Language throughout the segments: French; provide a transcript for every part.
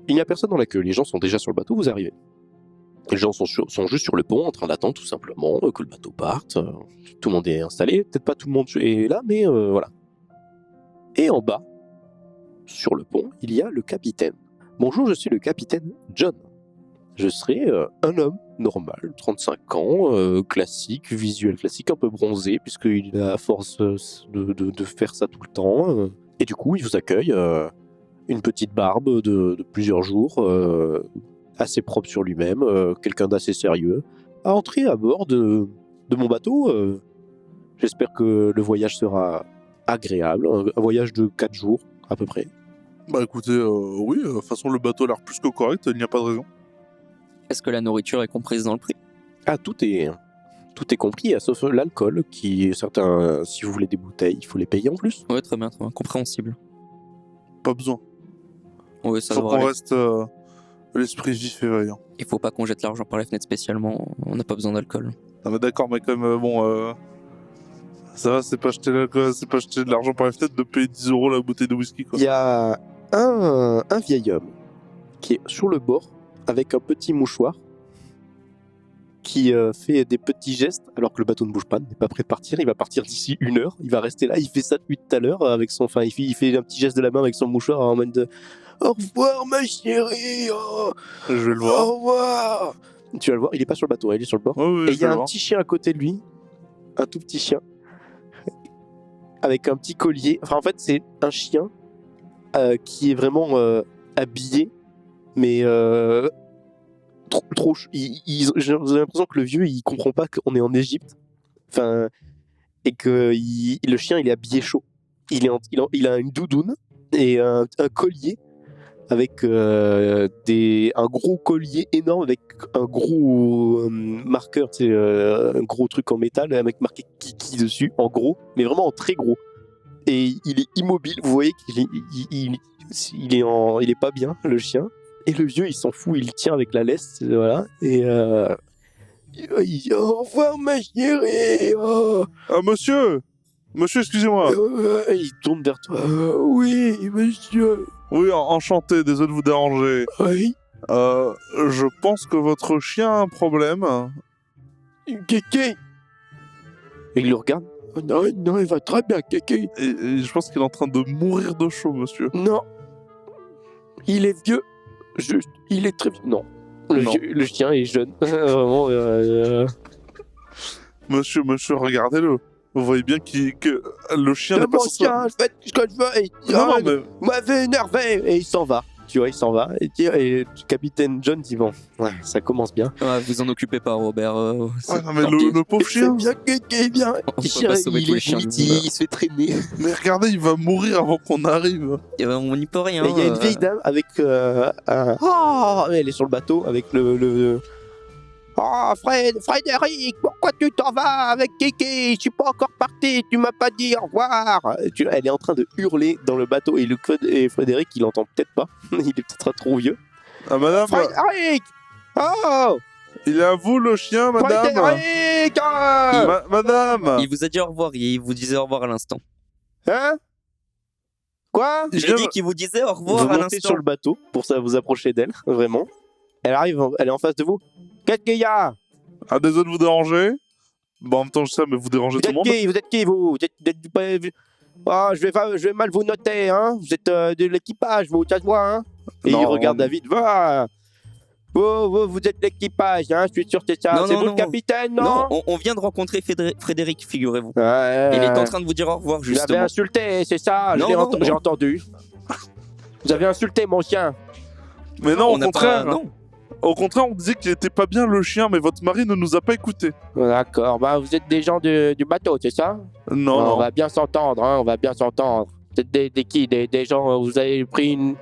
Il n'y a personne dans la queue, les gens sont déjà sur le bateau, vous arrivez. Les gens sont juste sur le pont en train d'attendre tout simplement que le bateau parte. Tout le monde est installé, peut-être pas tout le monde est là, mais voilà. Et en bas, sur le pont, il y a le capitaine. Bonjour, je suis le capitaine John. Je serai un homme normal, 35 ans, classique, visuel classique, un peu bronzé, puisqu'il a à force de faire ça tout le temps. Et du coup, il vous accueille, une petite barbe de plusieurs jours, assez propre sur lui-même, quelqu'un d'assez sérieux, à entrer à bord de mon bateau. J'espère que le voyage sera agréable, un voyage de 4 jours à peu près. Bah écoutez, oui, de toute façon le bateau a l'air plus que correct, il n'y a pas de raison. Est-ce que la nourriture est comprise dans le prix? Ah, tout est compris, sauf l'alcool, qui certains, si vous voulez des bouteilles, il faut les payer en plus. Ouais, très bien, compréhensible. Pas besoin. Ouais, ça Faut devrait qu'on aller. reste l'esprit vif et vaillant. Il faut pas qu'on jette l'argent par la fenêtre spécialement, on n'a pas besoin d'alcool. Non mais d'accord, mais quand même, ça va, c'est pas acheter de l'argent par la fenêtre de payer 10 € la bouteille de whisky, quoi. Il y a un vieil homme qui est sur le bord avec un petit mouchoir qui fait des petits gestes alors que le bateau ne bouge pas, n'est pas prêt de partir. Il va partir d'ici 1 heure. Il va rester là. Il fait ça depuis tout à l'heure avec son. Enfin, il fait un petit geste de la main avec son mouchoir en mode de au revoir ma chérie. Oh, Je vais le voir. au revoir. Tu vas le voir. Il est pas sur le bateau. Il est sur le bord. Ouais, oui, Et il je y vais a le un voir. petit chien à côté de lui, un tout petit chien avec un petit collier. Enfin, en fait, c'est un chien qui est vraiment habillé, mais trop. J'ai l'impression que le vieux, il comprend pas qu'on est en Égypte. Enfin, et que le chien, il est habillé chaud. Il a une doudoune et un collier avec un gros collier énorme avec un gros marqueur, tu sais, un gros truc en métal avec marqué Kiki dessus, en gros, mais vraiment en très gros. Et il est immobile, vous voyez qu'il est pas bien, le chien. Et le vieux, il s'en fout, il tient avec la laisse, voilà. Et il dit au revoir ma chérie. Oh. Ah, monsieur, excusez-moi. Il tourne vers toi. Oui, monsieur. Oui, enchanté, désolé de vous déranger. Oui. Je pense que votre chien a un problème. Kéké. Et il le regarde. Non, non, il va très bien, Kéké. Et je pense qu'il est en train de mourir de chaud, monsieur. Non. Il est vieux. Il est très vieux. Non. Non. Le chien est jeune. Vraiment. Monsieur, regardez-le. Vous voyez bien que le chien n'est pas mon censé... chien, je fais ce que je veux. Et Non, mais... vous m'avez énervé. Et il s'en va. Tu vois, il s'en va. Et le capitaine John dit bon, ouais, ça commence bien. Ouais, vous en occupez pas, Robert. Ouais, non, mais le pauvre C'est chien... bien, Kéké, bien. On peut pas sauver tous les chiens du monde. Il se fait traîner. Mais regardez, il va mourir avant qu'on arrive. On n'y peut rien. Et il y a une vieille dame avec un... Oh, elle est sur le bateau avec le... Oh, Frédéric, pourquoi tu t'en vas avec Kiki? Je suis pas encore parti, tu m'as pas dit au revoir. Elle est en train de hurler dans le bateau et Frédéric, il entend peut-être pas. Il est peut-être trop vieux. Ah, madame, Frédéric! Oh! il est à vous, le chien, madame. Frédéric! Madame. Il vous a dit au revoir, il vous disait au revoir à l'instant. Hein? Quoi? J'ai dit qu'il vous disait au revoir Vous à montez l'instant. sur le bateau pour ça vous approcher d'elle, vraiment. Elle arrive, elle est en face de vous. Qu'est-ce qu'il y a? Ah, désolé de vous déranger. Bon, en même temps, je sais, mais vous dérangez tout le monde. Vous êtes qui, vous? Vous êtes oh, je vais mal vous noter, hein? Vous êtes de l'équipage, vous, ça se voit, hein? Et Non, il regarde on- David. Va! Vous êtes l'équipage, hein? Je suis sûr que c'est ça. Non, C'est non, vous non. le capitaine, Non, non? on vient de rencontrer Frédéric, figurez-vous. Ouais, Il est en train de vous dire au revoir, Vous l'avez justement. insulté, c'est ça? Non, non, J'ai non. entendu. Vous avez insulté mon chien. Mais non, On au n'a contraire. pas... Non. Au contraire, on disait qu'il était pas bien le chien, mais votre mari ne nous a pas écoutés. D'accord, bah vous êtes des gens du bateau, c'est ça? Non, On non. va bien s'entendre, hein, on va bien s'entendre. Vous êtes des qui? Des gens, vous avez pris une... Vous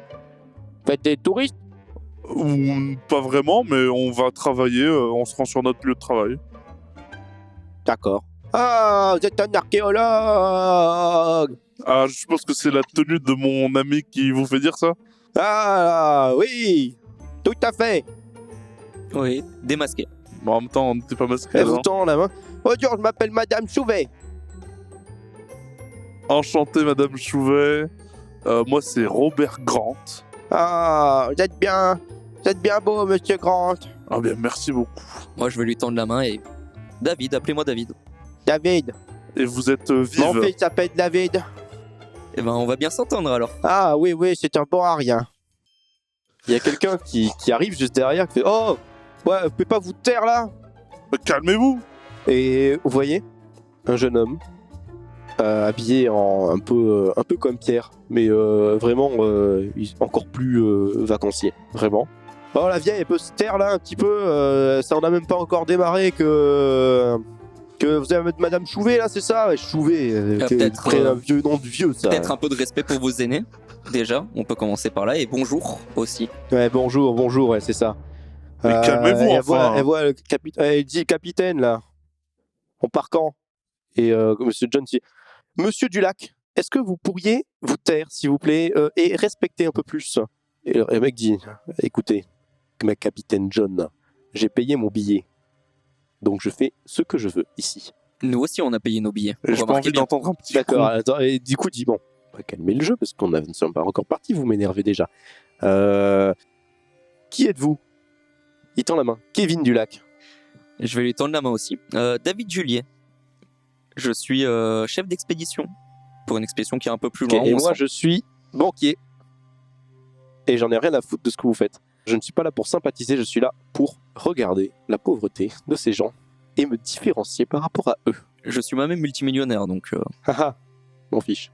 faites des touristes? Ou pas vraiment, mais on va travailler, on se rend sur notre lieu de travail. D'accord. Ah, vous êtes un archéologue! Ah, je pense que c'est la tenue de mon ami qui vous fait dire ça. Ah, oui! Tout à fait! Oui, démasqué. Bon, en même temps, on n'était pas masqués. Elle vous hein. tend la main. Bonjour, je m'appelle Madame Chouvet. Enchanté, Madame Chouvet. Moi, c'est Robert Grant. Ah, vous êtes bien beau, monsieur Grant. Ah bien, merci beaucoup. Moi, je vais lui tendre la main et... David, appelez-moi David. David, Et vous êtes vive. mon fils s'appelle David. Eh ben, on va bien s'entendre alors. Ah oui, c'est un bon à rien. Il y a quelqu'un qui arrive juste derrière, qui fait « Oh, ouais, vous pouvez pas vous taire là ?» Calmez-vous. Et vous voyez, un jeune homme, habillé en un peu comme Pierre, mais vraiment encore plus vacancier, vraiment. Oh, la vieille, elle peut se taire là un petit peu, ça en a même pas encore démarré que vous avez Madame Chouvet là, c'est ça? Ouais, Chouvet, peut-être, un vieux nom de vieux ça. Peut-être un peu de respect pour vos aînés. Déjà, on peut commencer par là. Et bonjour aussi. Ouais, bonjour, ouais, c'est ça. Mais calmez-vous, elle enfin. voit le capitaine, elle dit capitaine là. On part quand? Et Monsieur John dit Monsieur Dulac, est-ce que vous pourriez vous taire, s'il vous plaît, et respecter un peu plus? Et le mec dit écoutez, mec capitaine John, j'ai payé mon billet, donc je fais ce que je veux ici. Nous aussi, on a payé nos billets. J'ai pas Remarquez envie bien. d'entendre un petit D'accord, coup. attends, et du coup dit bon, on va calmer le jeu parce qu'on ne sommes pas encore partis, vous m'énervez déjà. Qui êtes-vous? Il tend la main. Kevin Dulac. Je vais lui tendre la main aussi. David Juliet. Je suis chef d'expédition. Pour une expédition qui est un peu plus Ok, loin. et on moi sent. je suis banquier. Et j'en ai rien à foutre de ce que vous faites. Je ne suis pas là pour sympathiser, je suis là pour regarder la pauvreté de ces gens et me différencier par rapport à eux. Je suis moi-même multimillionnaire, donc... Haha, m'en fiche.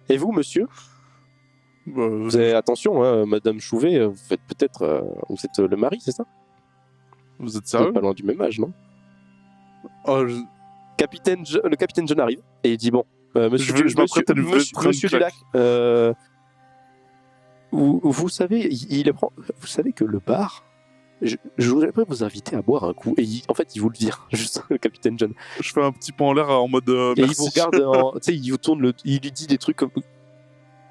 Et vous, monsieur? Bah, Vous avez attention, hein, Madame Chouvet, vous faites peut-être... vous êtes le mari, c'est ça? vous êtes Vous êtes sérieux? pas loin du même âge, non? Oh, Le capitaine John arrive et il dit bon, monsieur, Je m'apprête à lui mettre une monsieur claque. Dulac, vous savez, vous savez que le bar, je voudrais vous inviter à boire un coup. Et en fait, il vous le vire, juste le capitaine John. Je fais un petit pas en l'air en mode Et merci. il vous regarde, tu sais, il vous tourne, il lui dit des trucs comme.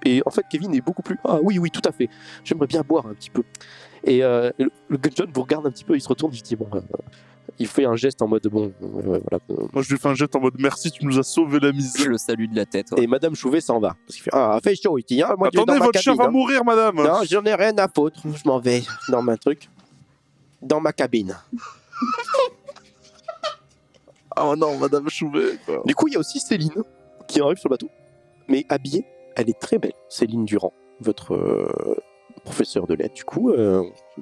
Et en fait, Kevin est beaucoup plus. Ah oui, tout à fait. J'aimerais bien boire un petit peu. Et le John vous regarde un petit peu, il se retourne, il dit bon. Il fait un geste en mode bon, voilà. Moi, je lui fais un jet en mode merci, tu nous as sauvé la mise. Je le salue de la tête. Ouais. Et Madame Chouvet s'en va. Parce qu'il fait ah, fait chaud ici, hein. Moi, je vais Attendez, dans ma votre chien cabine, va hein. mourir, madame. Non, j'en ai rien à foutre. Je m'en vais dans ma truc. Dans ma cabine. Oh non, madame Chouvet. Quoi. Du coup, il y a aussi Céline qui arrive sur le bateau. Mais habillée, elle est très belle. Céline Durand, votre professeur de lettres, du coup,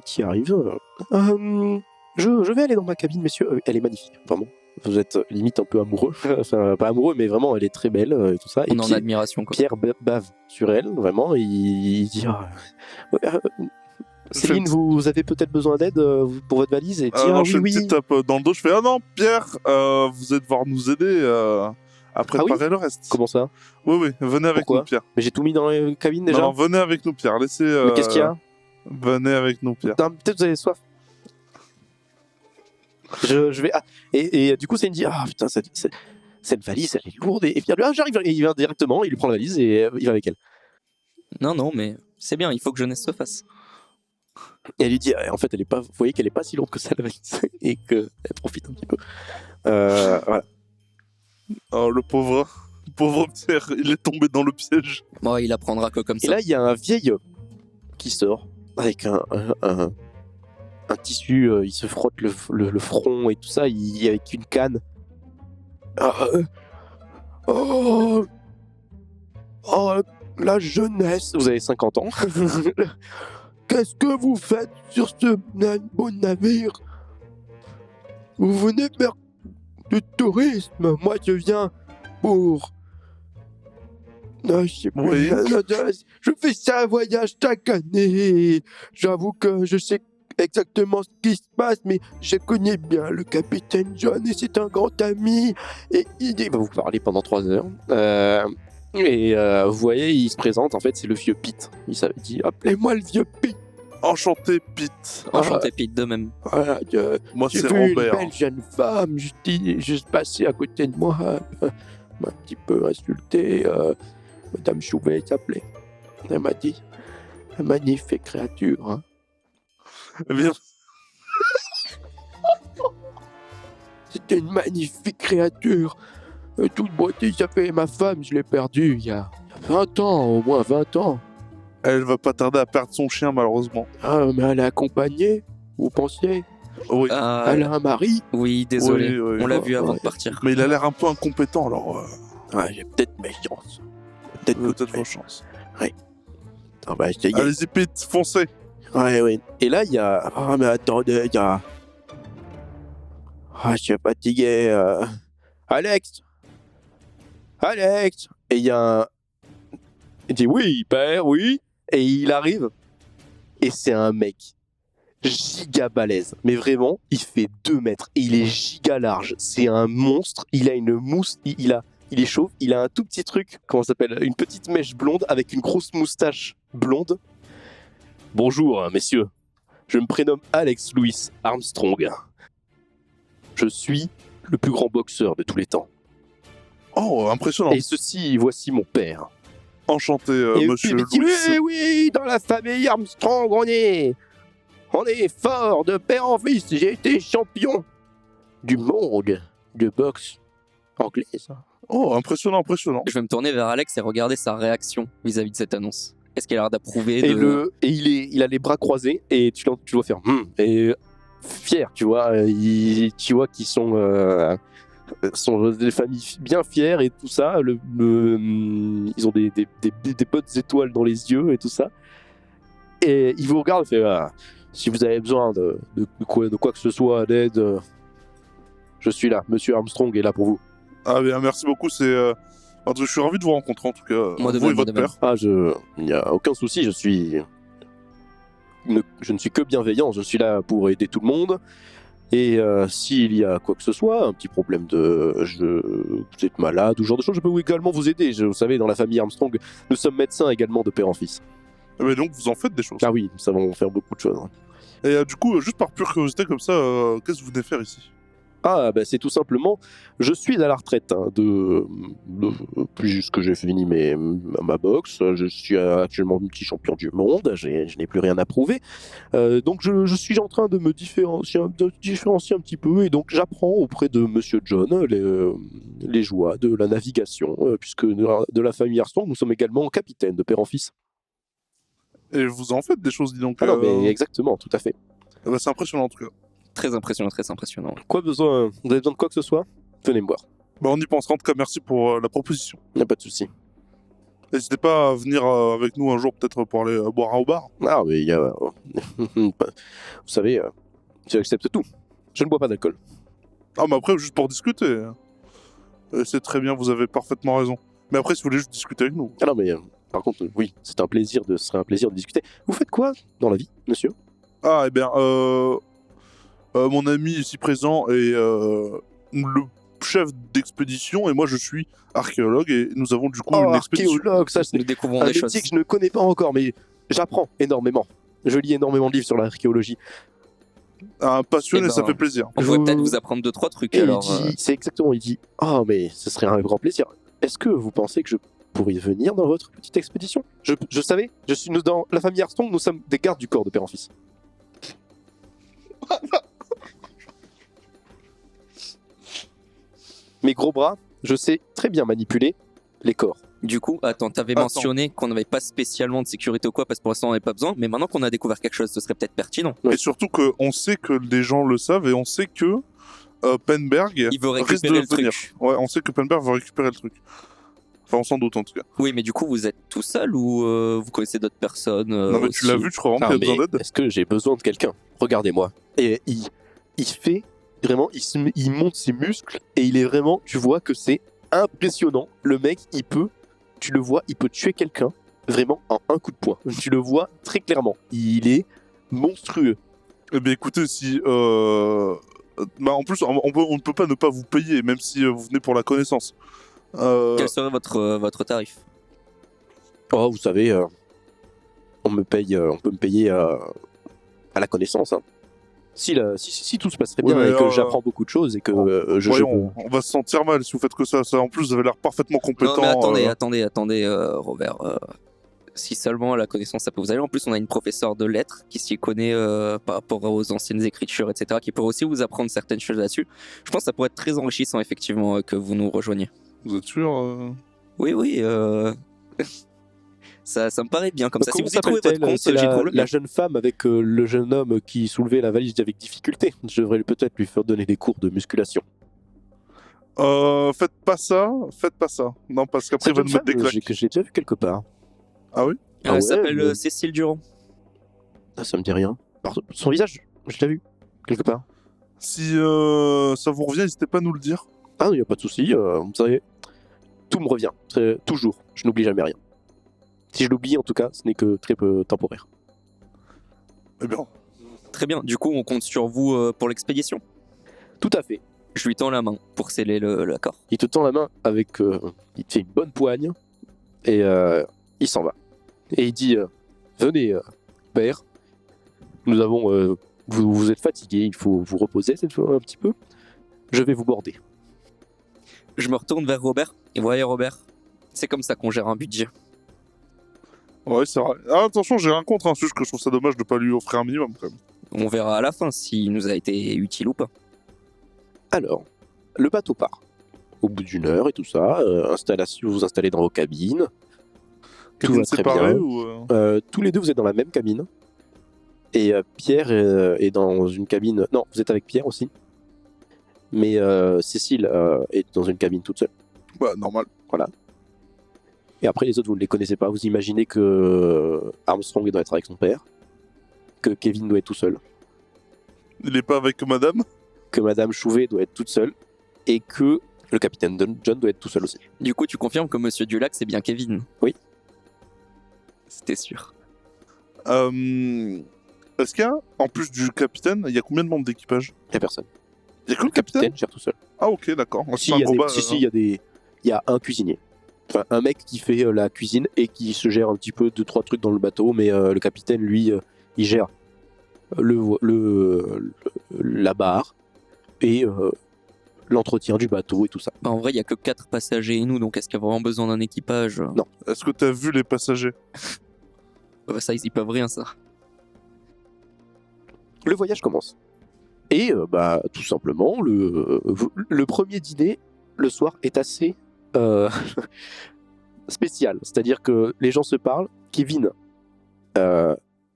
qui arrive. Je vais aller dans ma cabine, messieurs. Elle est magnifique, vraiment. Vous êtes limite un peu amoureux. Enfin, pas amoureux, mais vraiment, elle est très belle et tout ça. Et On est en admiration, quoi. Pierre bave sur elle, vraiment. Il dit Céline, vous avez peut-être besoin d'aide pour votre valise? Et dit Alors, je fais oui, une petite tape dans le dos, je fais ah non, Pierre, vous êtes devoir nous aider à préparer le reste. Comment ça? Oui, venez avec Pourquoi nous, Pierre. Mais j'ai tout mis dans la cabine déjà. Non, venez avec nous, Pierre. Laissez. Mais qu'est-ce qu'il y a? Venez avec nous, Pierre. Non, peut-être vous avez soif. Je vais. Et du coup, c'est une dit putain, cette valise, elle est lourde. Et puis j'arrive. Et il vient directement, il lui prend la valise et il va avec elle. Non, mais c'est bien, il faut que jeunesse se fasse. Et elle lui dit en fait, elle est pas. Vous voyez qu'elle est pas si lourde que ça la valise et qu'elle profite un petit peu. Voilà. Oh, le pauvre Pierre, il est tombé dans le piège. Bon, il apprendra que comme Et ça. là, il y a un vieil homme qui sort avec un tissu, il se frotte le front et tout ça, avec une canne. Oh, la jeunesse. Vous avez 50 ans. Qu'est-ce que vous faites sur ce beau navire? Vous venez faire du tourisme. Moi, je viens pour... Oui. Je fais ça un voyage chaque année. J'avoue que je sais exactement ce qui se passe, mais je connais bien le capitaine John et c'est un grand ami. Et il va vous parler pendant 3 heures. Vous voyez, il se présente, en fait, c'est le vieux Pete. Il s'avait dit, appelez-moi le vieux Pete. Enchanté, Pete. Enchanté, Pete, de même. Voilà, Moi, j'ai c'est vu une Robert. belle jeune femme, juste passée à côté de moi, m'a un petit peu insulté. Madame Chouvet s'appelait. Elle m'a dit, magnifique créature. Hein. Eh bien, C'était une magnifique créature. Toute beauté, ça fait ma femme, je l'ai perdue il y a 20 ans, au moins 20 ans. Elle va pas tarder à perdre son chien, malheureusement. Ah, mais elle est accompagnée, vous pensiez? Oui. Elle a un mari? Oui, désolé. Oui, On l'a ouais, vu avant ouais. de partir. Mais il a l'air un peu incompétent, alors Ouais, j'ai peut-être mes chances. peut-être vos chances. On va essayer. Allez-y, Pete, foncez. Ouais. Et là, il y a... Ah, mais attendez, il y a... Ah, je suis fatigué. Alex! Et il y a un... Il dit oui, père, oui. Et il arrive. Et c'est un mec giga balèze. Mais vraiment, il fait 2 mètres. Et il est giga large. C'est un monstre. Il a une mousse. Il est chauve. Il a un tout petit truc. Comment ça s'appelle? Une petite mèche blonde avec une grosse moustache blonde. Bonjour, messieurs. Je me prénomme Alex Louis Armstrong. Je suis le plus grand boxeur de tous les temps. Oh, impressionnant. Et ceci, voici mon père. Enchanté, Et monsieur puis, il dit, Louis. oui, dans la famille Armstrong, on est fort de père en fils. J'ai été champion du monde de boxe anglaise. Oh, impressionnant. Je vais me tourner vers Alex et regarder sa réaction vis-à-vis de cette annonce. Est-ce qu'il a l'air d'approuver Et il a les bras croisés et tu le vois faire et fier, tu vois. Tu vois qu'ils sont des familles bien fières et tout ça. Ils ont des bonnes étoiles dans les yeux et tout ça. Et il vous regarde et fait si vous avez besoin de quoi que ce soit, d'aide, je suis là. Monsieur Armstrong est là pour vous. Ah bien, merci beaucoup, je suis ravi de vous rencontrer en tout cas. Moi de vous et même, votre père. Il n'y a aucun souci, je ne suis que bienveillant, je suis là pour aider tout le monde. Et s'il y a quoi que ce soit, un petit problème vous êtes malade ou ce genre de choses, je peux également vous aider. Vous savez, dans la famille Armstrong, nous sommes médecins également de père en fils. Mais donc vous en faites des choses. Ah oui, nous savons faire beaucoup de choses. Et du coup, juste par pure curiosité comme ça, qu'est-ce que vous venez faire ici? Ah, bah c'est tout simplement, je suis à la retraite plus que j'ai fini ma boxe. Je suis actuellement multi-champion du monde, je n'ai plus rien à prouver. Donc je suis en train de me différencier un petit peu, et donc j'apprends auprès de Monsieur John les joies de la navigation, puisque de la famille Armstrong, nous sommes également capitaines de père en fils. Et vous en faites des choses, dis donc. Ah non, mais exactement, tout à fait. C'est impressionnant en tout cas. Très impressionnant. Vous avez besoin de quoi que ce soit? Venez me voir. On y pensera. En tout cas, merci pour la proposition. Il n'y a pas de souci. N'hésitez pas à venir avec nous un jour, peut-être pour aller boire au bar. Ah, mais il y a... Vous savez, j'accepte tout. Je ne bois pas d'alcool. Ah, mais après, juste pour discuter. C'est très bien, vous avez parfaitement raison. Mais après, si vous voulez juste discuter avec nous. Ah non, mais par contre, oui, ce serait un plaisir de discuter. Vous faites quoi dans la vie, monsieur? Ah, eh bien, mon ami ici présent est le chef d'expédition et moi je suis archéologue et nous avons du coup une expédition. Archéologue, ça c'est Nous découvrons un des métier choses. que je ne connais pas encore, mais j'apprends énormément. Je lis énormément de livres sur l'archéologie. Un passionné, Eh ben, ça fait plaisir. On pourrait peut-être vous apprendre 2-3 trucs Et alors. il dit, oh mais ce serait un grand plaisir. Est-ce que vous pensez que je pourrais venir dans votre petite expédition? Je savais, nous dans la famille Armstrong, nous sommes des gardes du corps de père en fils. Mes gros bras, je sais très bien manipuler les corps. Du coup, attends, t'avais mentionné qu'on n'avait pas spécialement de sécurité ou quoi, parce que pour l'instant on n'avait pas besoin, mais maintenant qu'on a découvert quelque chose, ce serait peut-être pertinent. Ouais. Et surtout qu'on sait que les gens le savent et on sait que Penberg Il veut risque récupérer de le venir. truc. Ouais, on sait que Penberg va récupérer le truc. Enfin, on s'en doute en tout cas. Oui, mais du coup, vous êtes tout seul ou vous connaissez d'autres personnes Non, mais tu l'as vu, je crois vraiment qu'il y a besoin d'aide. Est-ce que j'ai besoin de quelqu'un? Regardez-moi. Et il fait vraiment, il monte ses muscles et il est vraiment, tu vois que c'est impressionnant. Le mec, tu le vois, il peut tuer quelqu'un vraiment en un coup de poing. Tu le vois très clairement. Il est monstrueux. Eh bien écoutez, si... en plus, on ne peut pas ne pas vous payer, même si vous venez pour la connaissance. Quel serait votre tarif? Oh, vous savez, on peut me payer à la connaissance. Hein. Si tout se passerait bien et que j'apprends beaucoup de choses et que on va se sentir mal si vous faites que ça. En plus, vous avez l'air parfaitement compétent. Non, mais attendez, Robert. Si seulement la connaissance ça peut vous aller. En plus, on a une professeure de lettres qui s'y connaît par rapport aux anciennes écritures, etc., qui pourrait aussi vous apprendre certaines choses là-dessus. Je pense que ça pourrait être très enrichissant, effectivement, que vous nous rejoigniez. Vous êtes sûr Oui. Ça me paraît bien comme ça. Si Comment vous y trouvez votre s'appelle-t-elle? compte, C'est j'y trouve le la mien. jeune femme avec le jeune homme qui soulevait la valise avec difficulté. Je devrais peut-être lui faire donner des cours de musculation. Faites pas ça. Non, parce qu'après, il va nous mettre des claques. Que j'ai déjà vu quelque part. Ah oui? Ah ouais, Elle s'appelle mais- Cécile Durand. Ah, ça me dit rien. Son visage, je l'ai vu quelque part. Si ça vous revient, n'hésitez pas à nous le dire. Ah, il n'y a pas de souci. Vous savez, tout me revient. Toujours. Je n'oublie jamais rien. Si je l'oublie, en tout cas, ce n'est que très peu temporaire. Eh bien, Très bien. Du coup, on compte sur vous pour l'expédition. Tout à fait. Je lui tends la main pour sceller l'accord. Il te tend la main avec... il te fait une bonne poigne. Et il s'en va. Et il dit, venez, père. Nous avons... vous êtes fatigué, il faut vous reposer cette fois un petit peu. Je vais vous border. Je me retourne vers Robert. Et voyez, Robert, c'est comme ça qu'on gère un budget. ouais, c'est vrai. Ah, attention, j'ai rien contre, hein, c'est juste que je trouve ça dommage de pas lui offrir un minimum, quand même. On verra à la fin s'il nous a été utile ou pas. Alors, le bateau part. Au bout d'une heure et tout ça, vous vous installez dans vos cabines. Tout Cabine va très séparée bien. ou... Tous les deux, vous êtes dans la même cabine. Et Pierre est dans une cabine... Non, vous êtes avec Pierre aussi. Mais Cécile est dans une cabine toute seule. Bah, normal. Et après, les autres, vous ne les connaissez pas. Vous imaginez que Armstrong doit être avec son père. Que Kevin doit être tout seul. Il est pas avec madame? Que Madame Chouvet doit être toute seule. Et que le capitaine John doit être tout seul aussi. Du coup, tu confirmes que Monsieur Dulac, c'est bien Kevin? Oui. C'était sûr. Est-ce qu'il y a, en plus du capitaine, il y a combien de membres d'équipage? Il n'y a personne. Il y a que Le le capitaine? capitaine gère tout seul. Ah, ok, d'accord. Si, il y a un cuisinier. Enfin, un mec qui fait la cuisine et qui se gère un petit peu 2-3 trucs dans le bateau, mais le capitaine, lui, il gère la barre et l'entretien du bateau et tout ça. Bah, en vrai, il y a que 4 passagers et nous, donc est-ce qu'il y a vraiment besoin d'un équipage? Non. Est-ce que t'as vu les passagers? Ça, ils y peuvent rien, ça. Le voyage commence. Et tout simplement, le premier dîner, le soir, est assez spécial. C'est-à-dire que les gens se parlent. Kevin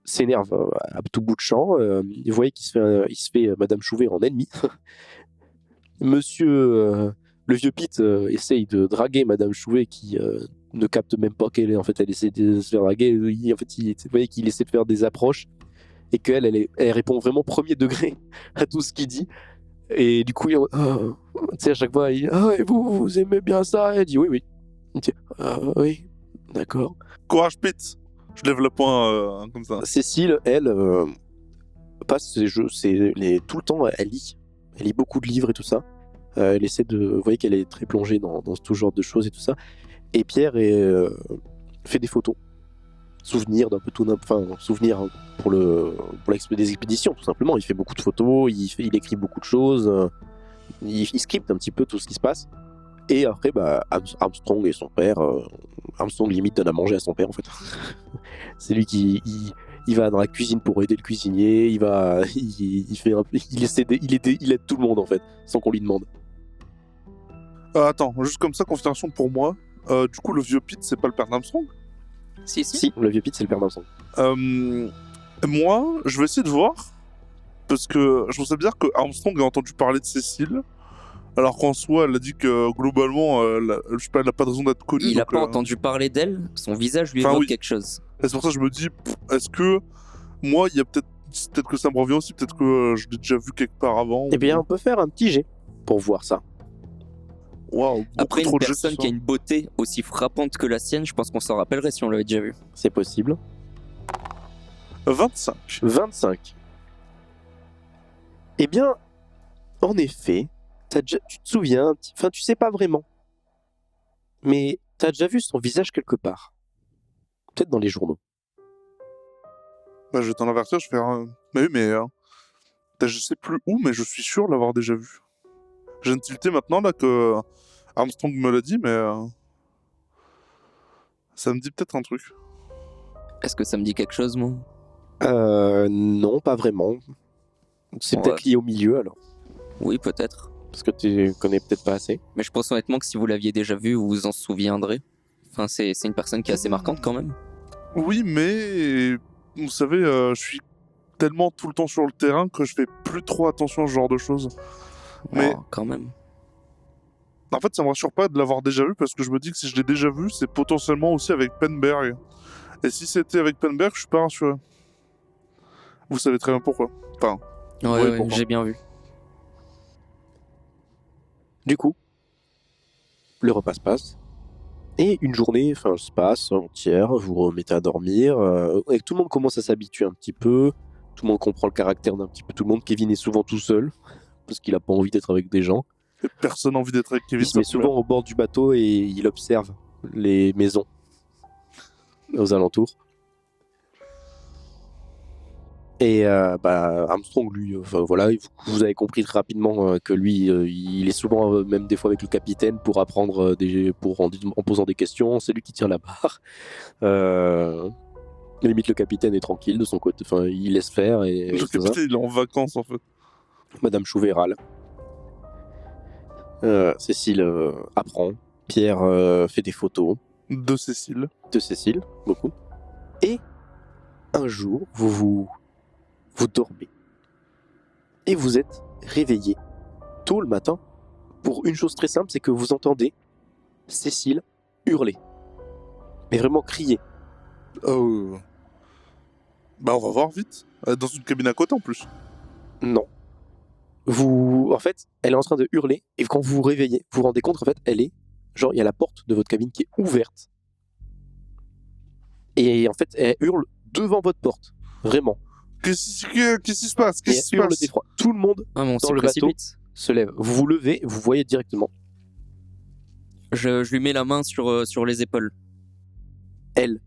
s'énerve à tout bout de champ. Vous voyez qu'il se fait Madame Chouvet en ennemi. Monsieur, le vieux Pete, essaye de draguer Madame Chouvet qui ne capte même pas qu'elle est. En fait, elle essaie de se faire draguer. Vous voyez qu'il essaie de faire des approches et qu'elle elle répond vraiment premier degré à tout ce qu'il dit. Et du coup, tu sais, à chaque fois, il dit et vous aimez bien ça? Et elle dit oui. Il dit oui, d'accord. Courage, Pete! Je lève le poing comme ça. Cécile, elle, passe ses jeux, tout le temps, elle lit. Elle lit beaucoup de livres et tout ça. Elle essaie de. Vous voyez qu'elle est très plongée dans tout genre de choses et tout ça. Et Pierre fait des photos. Souvenirs d'un peu tout. Enfin, souvenirs pour des expéditions, tout simplement. Il fait beaucoup de photos, il écrit beaucoup de choses. Il scripte un petit peu tout ce qui se passe. Et après, Armstrong et son père. Armstrong limite donne à manger à son père, en fait. C'est lui qui. Il va dans la cuisine pour aider le cuisinier, il aide tout le monde en fait, sans qu'on lui demande. Attends, juste comme ça, confirmation pour moi. Du coup, le vieux Pete, c'est pas le père d'Armstrong? Si, le vieux Pete, c'est le père d'Armstrong. Moi, je vais essayer de voir, parce que je trouve ça bizarre que Armstrong ait entendu parler de Cécile, alors qu'en soi, elle a dit que globalement, je sais pas, elle n'a pas de raison d'être connue. Il a donc, pas entendu parler d'elle, son visage lui Enfin, évoque oui. quelque chose. Et c'est pour ça que je me dis, est-ce que moi, il y a peut-être que ça me revient aussi, peut-être que je l'ai déjà vu quelque part avant. Eh bien, on peut faire un petit jet pour voir ça. Waouh, Après, trop une de jets, personne ce qui a soir. une beauté aussi frappante que la sienne, je pense qu'on s'en rappellerait si on l'avait déjà vu. C'est possible. 25. 25. Eh bien, en effet, tu te souviens, enfin, tu sais pas vraiment. Mais t'as déjà vu son visage quelque part. Peut-être dans les journaux. Bah, je vais t'en avertir, je vais faire un... Mais oui, je sais plus où, mais je suis sûr l'avoir déjà vu. J'ai une tilté maintenant, là, que Armstrong me l'a dit, mais... ça me dit peut-être un truc. Est-ce que ça me dit quelque chose, moi? Non, pas vraiment. C'est Ouais. peut-être lié au milieu alors. Oui, peut-être. Parce que tu connais peut-être pas assez. Mais je pense honnêtement que si vous l'aviez déjà vu, vous vous en souviendrez. Enfin, c'est une personne qui est assez marquante quand même. Oui, mais vous savez, je suis tellement tout le temps sur le terrain que je fais plus trop attention à ce genre de choses. Mais quand même. en fait, ça me rassure pas de l'avoir déjà vu parce que je me dis que si je l'ai déjà vu, c'est potentiellement aussi avec Penberg. Et si c'était avec Penberg, je suis pas rassuré. Vous savez très bien pourquoi. Enfin, Ouais, pourquoi. j'ai bien vu. Du coup, le repas se passe. Et une journée se passe entière, vous vous remettez à dormir. Et tout le monde commence à s'habituer un petit peu. Tout le monde comprend le caractère d'un petit peu tout le monde. Kevin est souvent tout seul, parce qu'il a pas envie d'être avec des gens. Et personne n'a envie d'être avec Kevin. Il se met souvent au bord du bateau et il observe les maisons aux alentours. Et Armstrong, lui, vous avez compris très rapidement que lui, il est souvent, même des fois avec le capitaine, pour apprendre, en posant des questions. C'est lui qui tire la barre. Limite, le capitaine est tranquille de son côté. Enfin, il laisse faire. Et Le capitaine, il est en vacances, en fait. Madame Chouvet râle. Cécile apprend. Pierre fait des photos. De Cécile. De Cécile, beaucoup. Et un jour, vous dormez. Et vous êtes réveillé tôt le matin pour une chose très simple, c'est que vous entendez Cécile hurler. Mais vraiment crier. Bah, on va voir vite. Dans une cabine à côté, en plus. Non. En fait, elle est en train de hurler, et quand vous vous réveillez, vous vous rendez compte qu'en fait, il y a la porte de votre cabine qui est ouverte. Et en fait, elle hurle devant votre porte. Vraiment. Qu'est-ce qui se passe? Et elle hurle d'effroi. Tout le monde dans le bateau se lève. Vous vous levez, vous voyez directement. Je lui mets la main sur les épaules. Elle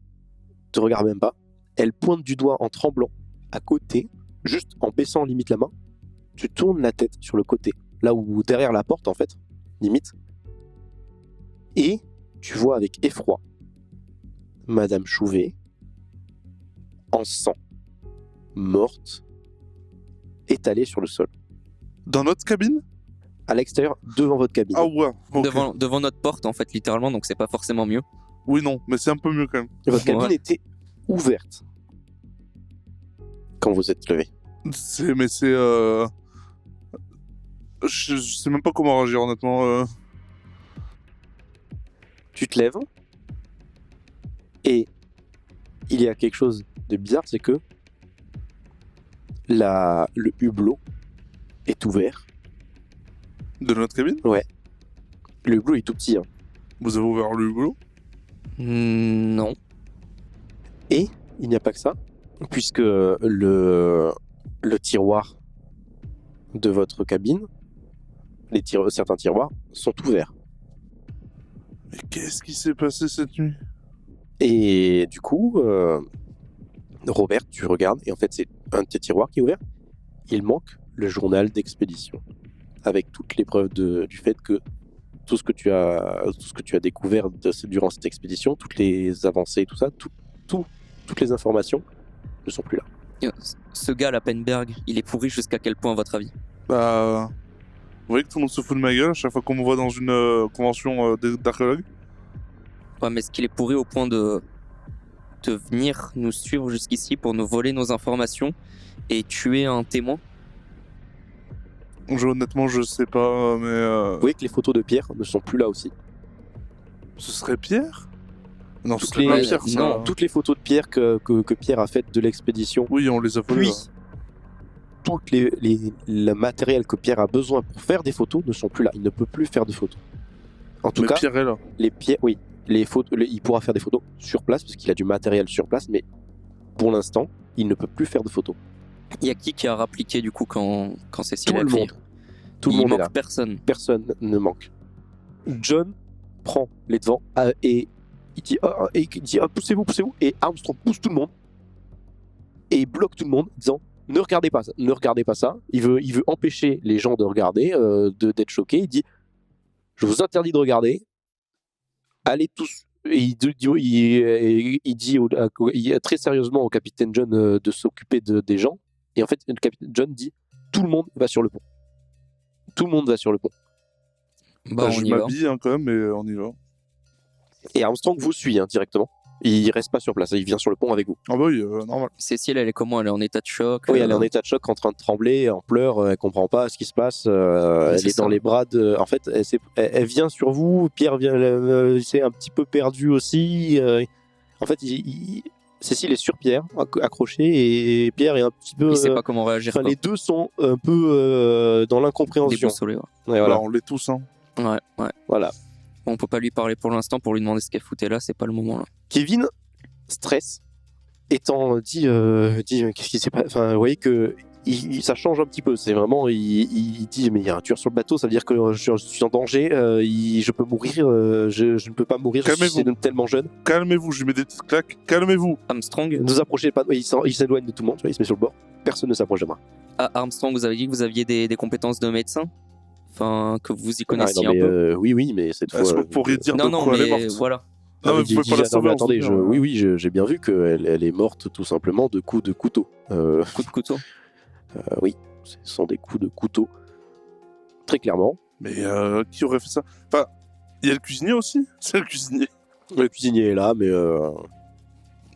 te regarde même pas. Elle pointe du doigt en tremblant à côté, juste en baissant limite la main. Tu tournes la tête sur le côté, là où derrière la porte en fait, limite. Et tu vois avec effroi Madame Chouvet en sang, morte, étalée sur le sol. Dans notre cabine? À l'extérieur, devant votre cabine. Ah ouais, okay. Devant notre porte en fait, littéralement, donc c'est pas forcément mieux. Oui, non, mais c'est un peu mieux quand même. Et votre cabine était ouverte quand vous êtes levé. Je sais même pas comment réagir honnêtement. Tu te lèves et il y a quelque chose de bizarre, c'est que le hublot est ouvert. De notre cabine? Ouais. Le hublot est tout petit. Hein. Vous avez ouvert le hublot? Non. Et il n'y a pas que ça, puisque le tiroir de votre cabine, certains tiroirs sont ouverts. Mais qu'est-ce qui s'est passé cette nuit? Et du coup, Robert, tu regardes, et en fait c'est un de tes tiroirs qui est ouvert. Il manque le journal d'expédition, avec toutes les preuves du fait que tout ce que tu as découvert durant cette expédition, toutes les avancées, tout ça, toutes les informations ne sont plus là. Ce gars, la Penberg, il est pourri jusqu'à quel point à votre avis? Bah... Vous voyez que tout le monde se fout de ma gueule à chaque fois qu'on me voit dans une convention d'archéologue? Ouais, mais est-ce qu'il est pourri au point de venir nous suivre jusqu'ici pour nous voler nos informations et tuer un témoin? Honnêtement, je sais pas, mais... Vous voyez que les photos de Pierre ne sont plus là aussi. Ce serait Pierre? Non, toutes ce serait pas Pierre, ça. Non, toutes les photos de Pierre que Pierre a faites de l'expédition. Oui, on les a volées. Puis, tout le matériel que Pierre a besoin pour faire des photos ne sont plus là. Il ne peut plus faire de photos. En tout cas, Pierre est là. Les photos, il pourra faire des photos sur place parce qu'il a du matériel sur place, mais pour l'instant, il ne peut plus faire de photos. Il y a qui a rappliqué du coup quand Cécile a Tout le monde. Tout le monde est là. Personne. Personne ne manque. John prend les devants et il dit poussez-vous. Et Armstrong pousse tout le monde et il bloque tout le monde, disant ne regardez pas ça. Il veut empêcher les gens de regarder, d'être choqués. Il dit je vous interdis de regarder. Allez tous. Et il dit très sérieusement au capitaine John de s'occuper des gens. Et en fait, le capitaine John dit tout le monde va sur le pont. Tout le monde va sur le pont. Bah, je m'habille quand même, mais on y va. Et Armstrong vous suit directement. Il reste pas sur place, il vient sur le pont avec vous. Ah bah oui, normal. Cécile, elle est comment? Elle est en état de choc? Oui, elle est en état de choc, en train de trembler, en pleurs, elle comprend pas ce qui se passe. Elle c'est est dans ça. les bras de. En fait, elle vient sur vous. Pierre vient, c'est un petit peu perdu aussi. En fait, Cécile est sur Pierre, accrochée, et Pierre est un petit peu. Il sait pas comment réagir. Enfin, quoi. les deux sont un peu dans l'incompréhension. Déboussolé, ouais. Ouais, voilà. Bah, on l'est tous, hein. Ouais, ouais. Voilà. Bon, on peut pas lui parler pour l'instant pour lui demander ce qu'elle foutait là, c'est pas le moment là. Kevin stresse, étant dit qu'est-ce qui s'est passé. Enfin, vous voyez que ça change un petit peu. C'est vraiment, il dit mais il y a un tueur sur le bateau, ça veut dire que je suis en danger. Je peux mourir. Je ne peux pas mourir. Je suis tellement jeune. Calmez-vous, je lui mets des petites claques. Calmez-vous. Armstrong, Ne vous approchez pas. Il s'éloigne de tout le monde. Tu vois, il se met sur le bord. Personne ne s'approche de moi. Armstrong, vous avez dit que vous aviez des compétences de médecin, enfin que vous y connaissiez non, mais, un peu. oui, mais cette fois. Est-ce que vous pourriez dire Non, de non, quoi elle est mais morte? voilà. Non, mais vous pouvez pas la sauver. Attendez, j'ai bien vu qu'elle est morte tout simplement de coups de couteau. Coup de couteau. Oui, ce sont des coups de couteau. Très clairement. Mais qui aurait fait ça? Enfin, il y a le cuisinier aussi. C'est le cuisinier. Le cuisinier est là, mais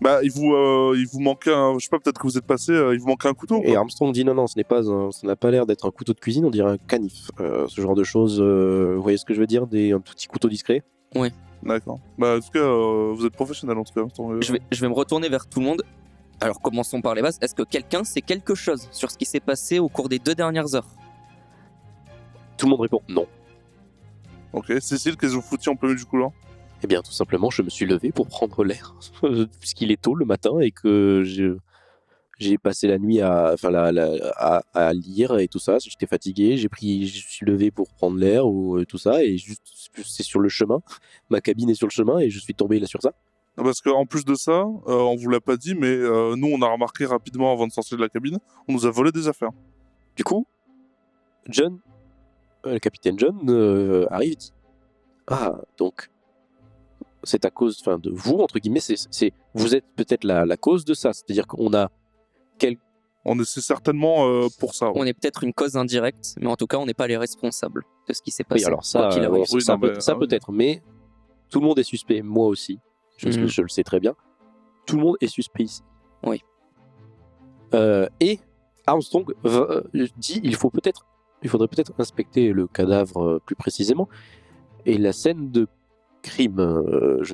Bah, il vous manquait un... Je sais pas, peut-être que vous êtes passé, il vous manquait un couteau. et Quoi. Armstrong dit non, ça n'a pas l'air d'être un couteau de cuisine, on dirait un canif. Ce genre de choses, vous voyez ce que je veux dire, un tout petit couteau discret. D'accord. Bah, en tout cas, vous êtes professionnel en tout cas. Je vais me retourner vers tout le monde. Alors commençons par les bases. Est-ce que quelqu'un sait quelque chose sur ce qui s'est passé au cours des 2 dernières heures? Tout le monde répond non. Ok. Cécile, qu'est-ce que vous foutiez en plein milieu du couloir? Eh bien, tout simplement, je me suis levé pour prendre l'air, puisqu'il est tôt le matin et que j'ai passé la nuit à lire et tout ça. J'étais fatigué, je suis levé pour prendre l'air ou tout ça, et juste c'est sur le chemin. Ma cabine est sur le chemin et je suis tombé là sur ça. Parce qu'en plus de ça, on vous l'a pas dit, mais nous, on a remarqué rapidement avant de sortir de la cabine, on nous a volé des affaires. Du coup, John, le capitaine John, arrive et dit ah, donc c'est à cause de vous, entre guillemets, vous êtes peut-être la cause de ça. C'est-à-dire qu'on a C'est certainement pour ça. Ouais. On est peut-être une cause indirecte, mais en tout cas, on n'est pas les responsables de ce qui s'est passé. Oui, alors ça, quoi qu'il arrive. peut-être, mais tout le monde est suspect, moi aussi. Je le sais très bien. Tout le monde est suspect ici. Oui. Et Armstrong dit il faudrait peut-être inspecter le cadavre plus précisément et la scène de crime. Je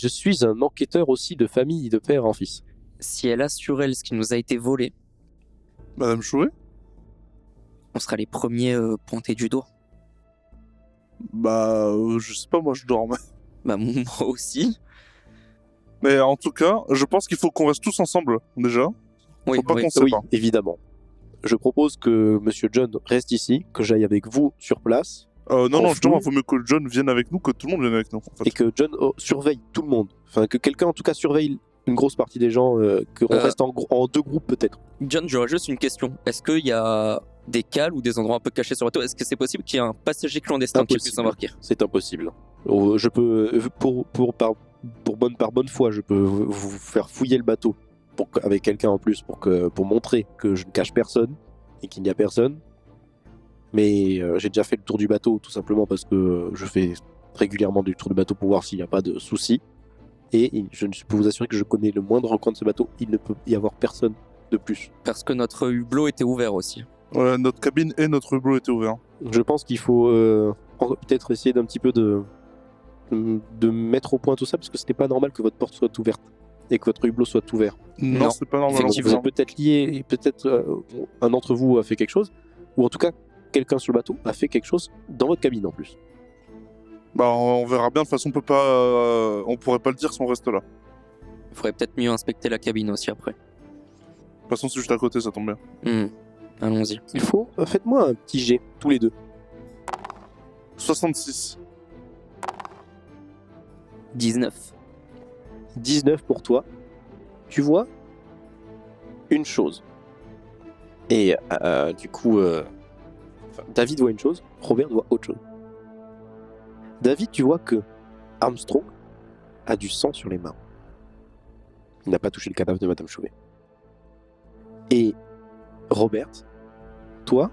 suis un enquêteur aussi de famille, de père en fils. Si elle a sur elle ce qui nous a été volé, Madame Chouet? on sera les premiers pointés du doigt. Bah, je sais pas, moi je dormais. Bah moi aussi. Mais en tout cas, je pense qu'il faut qu'on reste tous ensemble, déjà. Oui, Faut pas oui. qu'on se Oui, sépare. évidemment. Je propose que Monsieur John reste ici, que j'aille avec vous sur place, Non, justement, fouille. il vaut mieux que John vienne avec nous, que tout le monde vienne avec nous. En fait. et que John surveille tout le monde. Enfin, que quelqu'un en tout cas surveille une grosse partie des gens, qu'on reste en 2 groupes peut-être. John, j'aurais juste une question. Est-ce qu'il y a des cales ou des endroits un peu cachés sur le bateau? Est-ce que c'est possible qu'il y ait un passager clandestin qui puisse embarquer? C'est impossible. Je peux, par bonne foi, je peux vous faire fouiller le bateau avec quelqu'un en plus pour montrer que je ne cache personne et qu'il n'y a personne. Mais j'ai déjà fait le tour du bateau tout simplement parce que je fais régulièrement du tour du bateau pour voir s'il n'y a pas de soucis. Et je peux vous assurer que je connais le moindre recoin de ce bateau. Il ne peut y avoir personne de plus. Parce que notre hublot était ouvert aussi. Notre cabine et notre hublot étaient ouverts. Je pense qu'il faut peut-être essayer d'un petit peu de mettre au point tout ça parce que c'était pas normal que votre porte soit ouverte et que votre hublot soit ouvert. Non, c'est pas normal. Donc vous êtes peut-être liés, et peut-être un d'entre vous a fait quelque chose, ou en tout cas quelqu'un sur le bateau a fait quelque chose dans votre cabine en plus. Bah, on verra bien. De toute façon, on pourrait pas le dire si on reste là. Il faudrait peut-être mieux inspecter la cabine aussi après. De toute façon, c'est juste à côté, ça tombe bien. Allons-y. Il faut, faites-moi un petit jet, tous les deux. 66. 19. 19 pour toi. Tu vois une chose. Et du coup, David voit une chose, Robert voit autre chose. David, tu vois que Armstrong a du sang sur les mains. Il n'a pas touché le cadavre de Madame Chauvet. Et Robert, toi,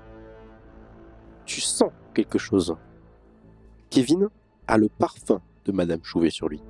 tu sens quelque chose. Kevin a le parfum de Madame Chouvet sur lui.